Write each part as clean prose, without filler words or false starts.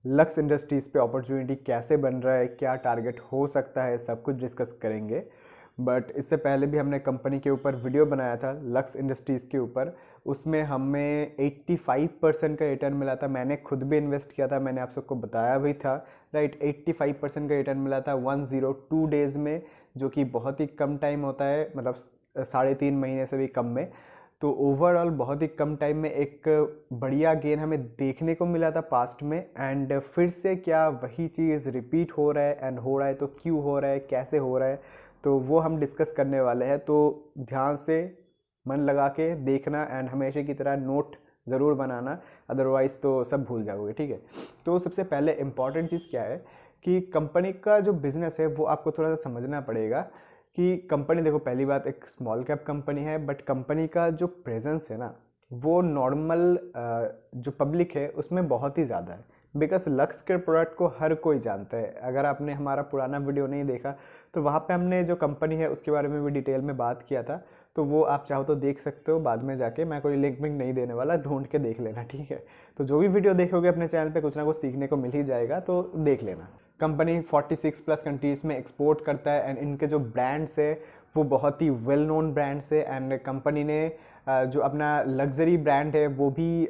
Lux industries पे opportunity कैसे बन रहा है, क्या टारगेट हो सकता है, सब कुछ डिस्कस करेंगे। बट इससे पहले भी हमने कंपनी के ऊपर वीडियो बनाया था लक्स इंडस्ट्रीज़ के ऊपर। उसमें हमें 85% का रिटर्न मिला था। मैंने खुद भी इन्वेस्ट किया था, मैंने आप सबको बताया भी था, राइट। 85% का रिटर्न मिला था 102 डेज़ में, जो कि बहुत ही कम टाइम होता है, मतलब 3.5 महीने से भी कम में। तो ओवरऑल बहुत ही कम टाइम में एक बढ़िया गेन हमें देखने को मिला था पास्ट में। एंड फिर से क्या वही चीज़ रिपीट हो रहा है, एंड हो रहा है तो क्यों हो रहा है, कैसे हो रहा है, तो वो हम डिस्कस करने वाले हैं। तो ध्यान से मन लगा के देखना एंड हमेशा की तरह नोट ज़रूर बनाना, अदरवाइज़ तो सब भूल जाओगे, ठीक है। तो सबसे पहले इम्पॉर्टेंट चीज़ क्या है कि कंपनी का जो बिज़नेस है वो आपको थोड़ा सा समझना पड़ेगा। कि कंपनी, देखो पहली बात, एक स्मॉल कैप कंपनी है, बट कंपनी का जो प्रेजेंस है ना वो नॉर्मल जो पब्लिक है उसमें बहुत ही ज़्यादा है। बिकॉज लक्स के प्रोडक्ट को हर कोई जानता है। अगर आपने हमारा पुराना वीडियो नहीं देखा तो वहाँ पे हमने जो कंपनी है उसके बारे में भी डिटेल में बात किया था, तो वो आप चाहो तो देख सकते हो बाद में जाके। मैं कोई लिंक विंक नहीं देने वाला, ढूंढ के देख लेना, ठीक है। तो जो भी वीडियो देखोगे अपने चैनल पे कुछ ना कुछ सीखने को मिल ही जाएगा, तो देख लेना। कंपनी 46 प्लस कंट्रीज़ में एक्सपोर्ट करता है, एंड इनके जो ब्रांड्स है वो बहुत ही वेल नोन ब्रांड्स है। एंड कंपनी ने जो अपना लग्जरी ब्रांड है वो भी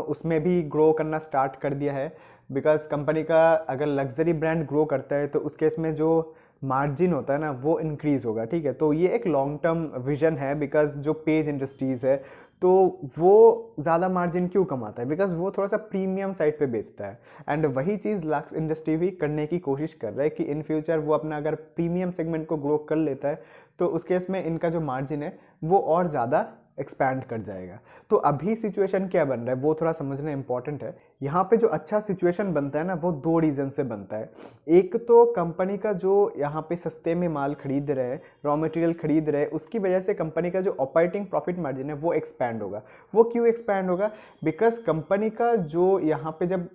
उसमें भी ग्रो करना स्टार्ट कर दिया है। बिकॉज कंपनी का अगर लग्जरी ब्रांड ग्रो करता है तो उस केस में जो मार्जिन होता है ना वो इंक्रीज़ होगा, ठीक है। तो ये एक लॉन्ग टर्म विजन है। बिकॉज जो पेज इंडस्ट्रीज़ है तो वो ज़्यादा मार्जिन क्यों कमाता है, बिकॉज वो थोड़ा सा प्रीमियम साइड पे बेचता है। एंड वही चीज़ लक्स इंडस्ट्री भी करने की कोशिश कर रहा है कि इन फ्यूचर वो अपना अगर प्रीमियम सेगमेंट को ग्रो कर लेता है तो उस केस में इनका जो मार्जिन है वो और ज़्यादा एक्सपैंड कर जाएगा। तो अभी सिचुएशन क्या बन रहा है वो थोड़ा समझना इंपॉर्टेंट है। यहाँ पे जो अच्छा सिचुएशन बनता है ना वो दो रीज़न से बनता है। एक तो कंपनी का जो यहाँ पे सस्ते में माल खरीद रहे हैं, रॉ मटेरियल खरीद रहे हैं, उसकी वजह से कंपनी का जो ऑपरेटिंग प्रॉफिट मार्जिन है वो एक्सपैंड होगा। वो क्यों एक्सपैंड होगा? बिकॉज कंपनी का जो यहाँ पे जब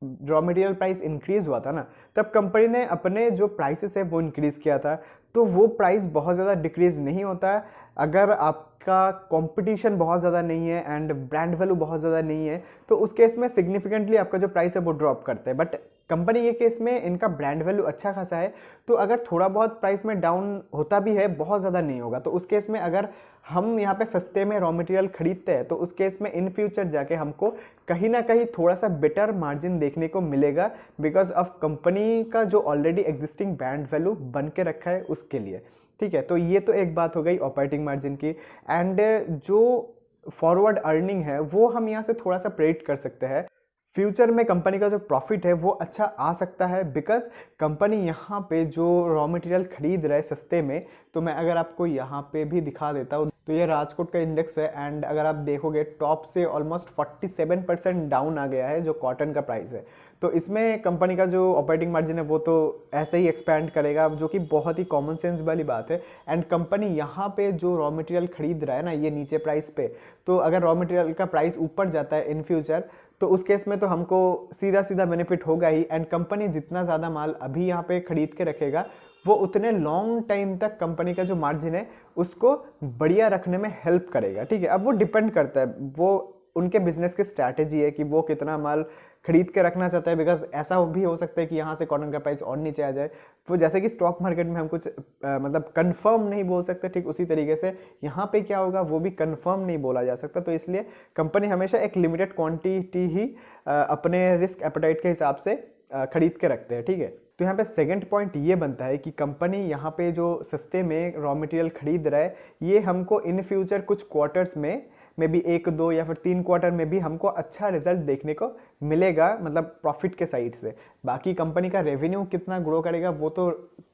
रॉ मटेरियल प्राइस इंक्रीज हुआ था ना, तब कंपनी ने अपने जो प्राइसेस है वो इंक्रीज किया था। तो वो प्राइस बहुत ज़्यादा डिक्रीज नहीं होता है अगर आपका कंपटीशन बहुत ज़्यादा नहीं है एंड ब्रांड वैल्यू बहुत ज़्यादा नहीं है, तो उस केस में सिग्निफिकेंटली आपका जो प्राइस है वो ड्रॉप करता है। बट कंपनी के केस में इनका ब्रांड वैल्यू अच्छा खासा है, तो अगर थोड़ा बहुत प्राइस में डाउन होता भी है, बहुत ज़्यादा नहीं होगा। तो उस केस में अगर हम यहाँ पे सस्ते में रॉ मटेरियल खरीदते हैं तो उस केस में इन फ्यूचर जाके हमको कहीं ना कहीं थोड़ा सा बेटर मार्जिन देखने को मिलेगा, बिकॉज ऑफ कंपनी का जो ऑलरेडी एग्जिस्टिंग ब्रांड वैल्यू बन के रखा है उसके लिए, ठीक है। तो ये तो एक बात हो गई ऑपरेटिंग मार्जिन की। एंड जो फॉरवर्ड अर्निंग है वो हम यहाँ से थोड़ा सा प्रेडिक्ट कर सकते हैं। फ्यूचर में कंपनी का जो प्रॉफिट है वो अच्छा आ सकता है, बिकॉज कंपनी यहाँ पे जो रॉ मटेरियल खरीद रहा है सस्ते में। तो मैं अगर आपको यहाँ पे भी दिखा देता हूँ, तो ये राजकोट का इंडेक्स है, एंड अगर आप देखोगे टॉप से ऑलमोस्ट 47% डाउन आ गया है जो कॉटन का प्राइस है। तो इसमें कंपनी का जो ऑपरेटिंग मार्जिन है वो तो ऐसे ही एक्सपैंड करेगा, जो कि बहुत ही कॉमन सेंस वाली बात है। एंड कंपनी यहाँ पे जो रॉ मटेरियल खरीद रहा है ना ये नीचे प्राइस पे, तो अगर रॉ मटेरियल का प्राइस ऊपर जाता है इन फ्यूचर, तो उस केस में तो हमको सीधा सीधा बेनिफिट होगा ही। एंड कंपनी जितना ज़्यादा माल अभी यहाँ पे खरीद के रखेगा वो उतने लॉन्ग टाइम तक कंपनी का जो मार्जिन है उसको बढ़िया रखने में हेल्प करेगा, ठीक है। अब वो डिपेंड करता है, वो उनके बिजनेस की स्ट्रैटेजी है कि वो कितना माल खरीद के रखना चाहता है। बिकॉज ऐसा भी हो सकता है कि यहाँ से कॉटन का प्राइस और नीचे आ जाए। वो जैसे कि स्टॉक मार्केट में हम कुछ मतलब कंफर्म नहीं बोल सकते, ठीक उसी तरीके से यहाँ पे क्या होगा वो भी कंफर्म नहीं बोला जा सकता। तो इसलिए कंपनी हमेशा एक लिमिटेड क्वांटिटी ही अपने रिस्क एपेटाइट के हिसाब से खरीद के रखते हैं, ठीक है। तो यहाँ पे सेकंड पॉइंट ये बनता है कि कंपनी यहाँ पे जो सस्ते में रॉ मटेरियल खरीद रहा है ये हमको इन फ्यूचर कुछ क्वार्टर्स में भी 1-2 या फिर 3 क्वार्टर में भी हमको अच्छा रिजल्ट देखने को मिलेगा, मतलब प्रॉफिट के साइड से। बाकी कंपनी का रेवेन्यू कितना ग्रो करेगा वो तो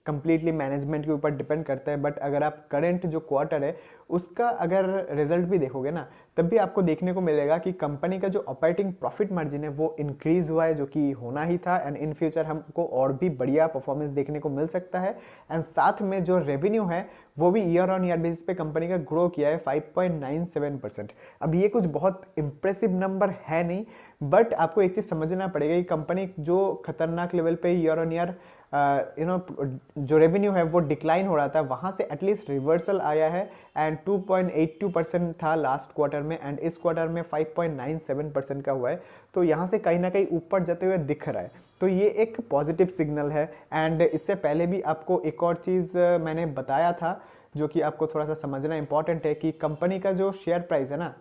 कंप्लीटली मैनेजमेंट के ऊपर डिपेंड करता है। बट अगर आप करंट जो क्वार्टर है उसका अगर रिजल्ट भी देखोगे ना, तब भी आपको देखने को मिलेगा कि कंपनी का जो ऑपरेटिंग प्रॉफिट मार्जिन है वो इंक्रीज हुआ है, जो कि होना ही था। एंड इन फ्यूचर हमको और भी बढ़िया परफॉर्मेंस देखने को मिल सकता है। एंड साथ में जो रेवेन्यू है वो भी ईयर ऑन ईयर बेसिस पे कंपनी का ग्रो किया है 5.97%। अब ये कुछ बहुत इंप्रेसिव नंबर है नहीं, बट आपको एक चीज़ समझना पड़ेगा कि कंपनी जो खतरनाक लेवल पे ईयर ऑन ईयर जो रेवेन्यू है वो डिक्लाइन हो रहा था, वहाँ से एटलीस्ट रिवर्सल आया है एंड 2.82% था लास्ट क्वार्टर में एंड इस क्वार्टर में 5.97% का हुआ है। तो यहाँ से कहीं ना कहीं ऊपर जाते हुए दिख रहा है, तो ये एक पॉजिटिव सिग्नल है। एंड इससे पहले भी आपको एक और चीज़ मैंने बताया था जो कि आपको थोड़ा सा समझना इंपॉर्टेंट है कि कंपनी का जो शेयर प्राइस है ना,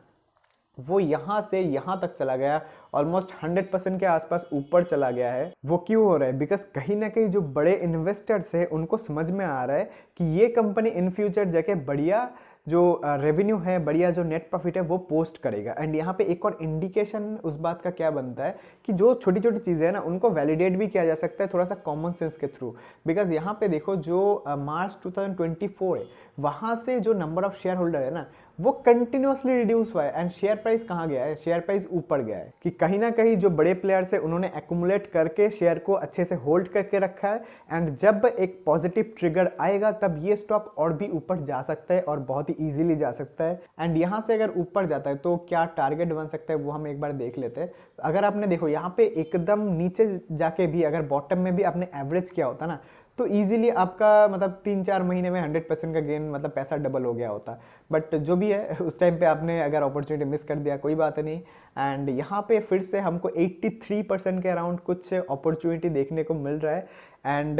वो यहाँ से यहाँ तक चला गया, ऑलमोस्ट 100% के आसपास ऊपर चला गया है। वो क्यों हो रहा है? बिकॉज कहीं ना कहीं जो बड़े इन्वेस्टर्स हैं उनको समझ में आ रहा है कि ये कंपनी इन फ्यूचर जाके बढ़िया जो रेवेन्यू है, बढ़िया जो नेट प्रॉफिट है वो पोस्ट करेगा। एंड यहाँ पे एक और इंडिकेशन उस बात का क्या बनता है कि जो छोटी छोटी चीज़ें हैं ना उनको वैलिडेट भी किया जा सकता है थोड़ा सा कॉमन सेंस के थ्रू। बिकॉज यहाँ पे देखो जो मार्च 2024 है, वहाँ से जो नंबर ऑफ शेयर होल्डर है ना वो कंटिन्यूसली रिड्यूस हुआ है एंड शेयर प्राइस कहाँ गया है? शेयर प्राइस ऊपर गया है। कि कहीं ना कहीं जो बड़े प्लेयर्स है उन्होंने एक्यूमुलेट करके शेयर को अच्छे से होल्ड करके रखा है एंड जब एक पॉजिटिव ट्रिगर आएगा तब ये स्टॉक और भी ऊपर जा सकता है और बहुत ही ईजिली जा सकता है। एंड यहाँ से अगर ऊपर जाता है तो क्या टारगेट बन सकता है वो हम एक बार देख लेते हैं। अगर आपने देखो यहाँ पे एकदम नीचे जाके भी अगर बॉटम में भी आपने एवरेज किया होता ना तो इजीली आपका मतलब 3-4 महीने में 100% का गेन, मतलब पैसा डबल हो गया होता। बट जो भी है उस टाइम पे आपने अगर अपॉर्चुनिटी मिस कर दिया कोई बात नहीं। एंड यहाँ पे फिर से हमको 83% के अराउंड कुछ अपॉर्चुनिटी देखने को मिल रहा है। एंड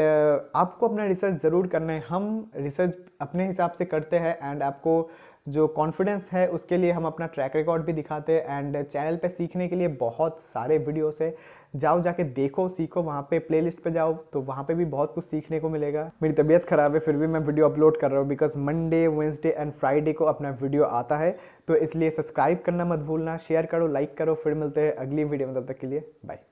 आपको अपना रिसर्च ज़रूर करना है, हम रिसर्च अपने हिसाब से करते हैं एंड आपको जो कॉन्फिडेंस है उसके लिए हम अपना ट्रैक रिकॉर्ड भी दिखाते हैं। एंड चैनल पे सीखने के लिए बहुत सारे वीडियोस है, जाओ जाके देखो सीखो, वहाँ पे प्लेलिस्ट पे जाओ तो वहाँ पे भी बहुत कुछ सीखने को मिलेगा। मेरी तबीयत ख़राब है फिर भी मैं वीडियो अपलोड कर रहा हूँ because Monday, Wednesday and Friday को अपना वीडियो आता है, तो इसलिए सब्सक्राइब करना मत भूलना, शेयर करो, लाइक करो। फिर मिलते हैं अगली वीडियो में, तब तक के लिए बाय।